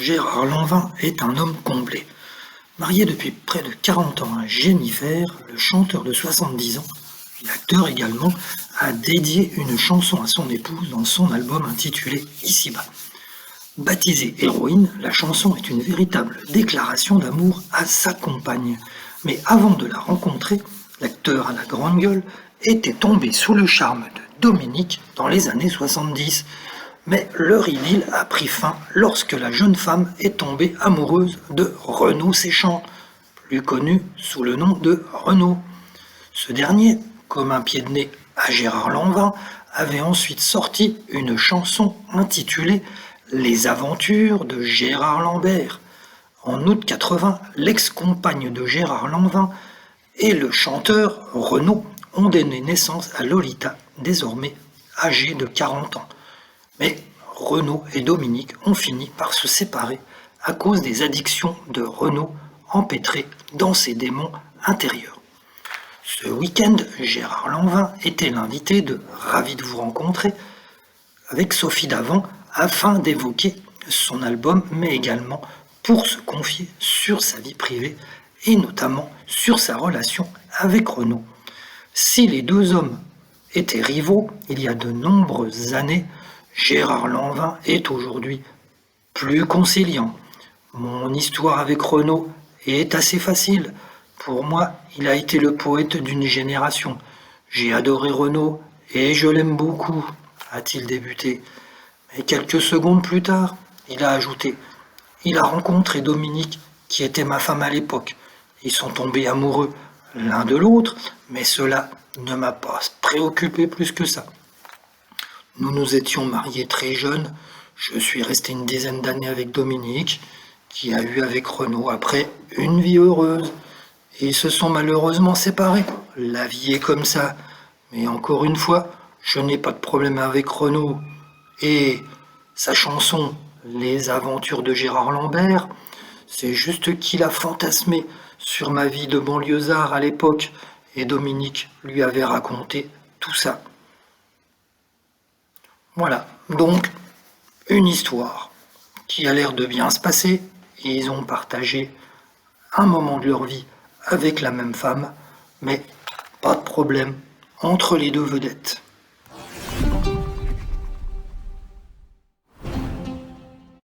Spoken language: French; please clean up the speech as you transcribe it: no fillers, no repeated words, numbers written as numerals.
Gérard Lanvin est un homme comblé. Marié depuis près de 40 ans à Jennifer, le chanteur de 70 ans, l'acteur également, a dédié une chanson à son épouse dans son album intitulé Ici-bas. Baptisée Héroïne, la chanson est une véritable déclaration d'amour à sa compagne. Mais avant de la rencontrer, l'acteur à la grande gueule était tombé sous le charme de Dominique dans les années 70. Mais leur idylle a pris fin lorsque la jeune femme est tombée amoureuse de Renaud Séchant, plus connu sous le nom de Renaud. Ce dernier, comme un pied de nez à Gérard Lanvin, avait ensuite sorti une chanson intitulée Les aventures de Gérard Lambert. En août 80, l'ex-compagne de Gérard Lanvin et le chanteur Renaud ont donné naissance à Lolita, désormais âgée de 40 ans. Mais Renaud et Dominique ont fini par se séparer à cause des addictions de Renaud empêtrées dans ses démons intérieurs. Ce week-end, Gérard Lanvin était l'invité de Ravi de vous rencontrer avec Sophie Davant afin d'évoquer son album, mais également pour se confier sur sa vie privée et notamment sur sa relation avec Renaud. Si les deux hommes étaient rivaux il y a de nombreuses années, Gérard Lanvin est aujourd'hui plus conciliant. Mon histoire avec Renaud est assez facile. Pour moi, il a été le poète d'une génération. J'ai adoré Renaud et je l'aime beaucoup, a-t-il débuté. Mais quelques secondes plus tard, il a ajouté « Il a rencontré Dominique, qui était ma femme à l'époque. Ils sont tombés amoureux l'un de l'autre, mais cela ne m'a pas préoccupé plus que ça. Nous nous étions mariés très jeunes. Je suis resté une dizaine d'années avec Dominique, qui a eu avec Renaud après une vie heureuse. Ils se sont malheureusement séparés. La vie est comme ça. Mais encore une fois, je n'ai pas de problème avec Renaud. Et sa chanson Les aventures de Gérard Lambert, c'est juste qu'il a fantasmé sur ma vie de banlieusard à l'époque. Et Dominique lui avait raconté tout ça. Voilà, donc une histoire qui a l'air de bien se passer. Et ils ont partagé un moment de leur vie avec la même femme, mais pas de problème entre les deux vedettes.